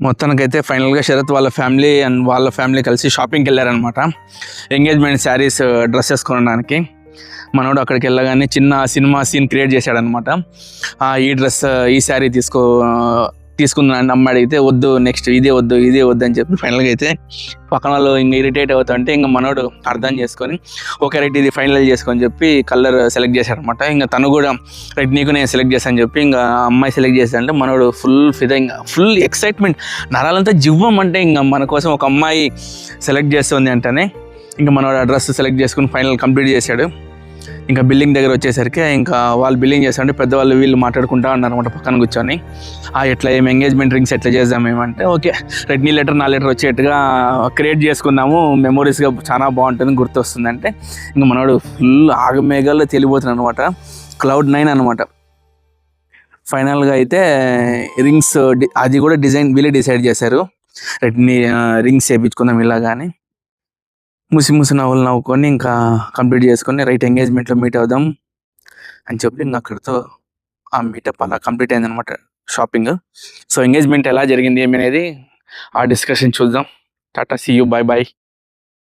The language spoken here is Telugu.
మొత్తానికైతే ఫైనల్గా శరత్ వాళ్ళ ఫ్యామిలీ అండ్ వాళ్ళ ఫ్యామిలీ కలిసి షాపింగ్కి వెళ్ళారనమాట. ఎంగేజ్మెంట్ శారీస్ డ్రెస్సెస్ కొనడానికి. మనోడు అక్కడికి వెళ్ళగానే చిన్న సినిమా సీన్ క్రియేట్ చేశాడనమాట. ఈ డ్రెస్ ఈ శారీ తీసుకుందని అమ్మ అడిగితే వద్దు, నెక్స్ట్ ఇదే వద్దు అని చెప్పి ఫైనల్గా అయితే పక్కన వాళ్ళు ఇంకా ఇరిటేట్ అవుతుంటే ఇంకా మనోడు అర్థం చేసుకొని ఓకే రైట్ ఇది ఫైనల్ చేసుకొని చెప్పి కలర్ సెలెక్ట్ చేశాడనమాట. ఇంకా తను కూడా రైట్ నీకు నేను సెలెక్ట్ చేశాను చెప్పి ఇంకా అమ్మాయి సెలెక్ట్ చేశాడంటే మనోడు ఫుల్ ఫిదా, ఇంకా ఫుల్ ఎక్సైట్మెంట్, నరాలంతా జివ్వం. అంటే ఇంకా మన కోసం ఒక అమ్మాయి సెలెక్ట్ చేస్తుంది అంటేనే ఇంకా మనోడు ఆ డ్రెస్ సెలెక్ట్ చేసుకుని ఫైనల్ కంప్లీట్ చేశాడు. ఇంకా బిల్డింగ్ దగ్గర వచ్చేసరికి ఇంకా వాళ్ళు బిల్డింగ్ చేస్తుంటే పెద్దవాళ్ళు వీళ్ళు మాట్లాడుకుంటా ఉన్నారు అనమాట పక్కన కూర్చొని. ఎట్లా ఏం ఎంగేజ్మెంట్ రింగ్స్ ఎట్లా చేద్దాం ఏమంటే ఓకే రైట్ నీ లెటర్ నా లెటర్ వచ్చేట్టుగా క్రియేట్ చేసుకుందాము, మెమోరీస్గా చాలా బాగుంటుంది గుర్తొస్తుంది అంటే ఇంకా మనోడు ఫుల్ ఆగమేఘాల్లో తెలియబోతున్నాడు అనమాట. Cloud9 అనమాట. ఫైనల్గా అయితే రింగ్స్ అది కూడా డిజైన్ వీళ్ళే డిసైడ్ చేశారు. రైట్ నీ రింగ్స్ చేయించుకుందాం ఇలా కానీ ముసి నవ్వులు నవ్వుకొని ఇంకా కంప్లీట్ చేసుకొని రైట్ ఎంగేజ్మెంట్లో మీట్ అవుదాం అని చెప్పి ఇంకా అక్కడితో ఆ మీటప్ అలా కంప్లీట్ అయింది అనమాట షాపింగ్. సో ఎంగేజ్మెంట్ ఎలా జరిగింది ఏమి అనేది ఆ డిస్కషన్ చూద్దాం. Tata, see you, bye bye.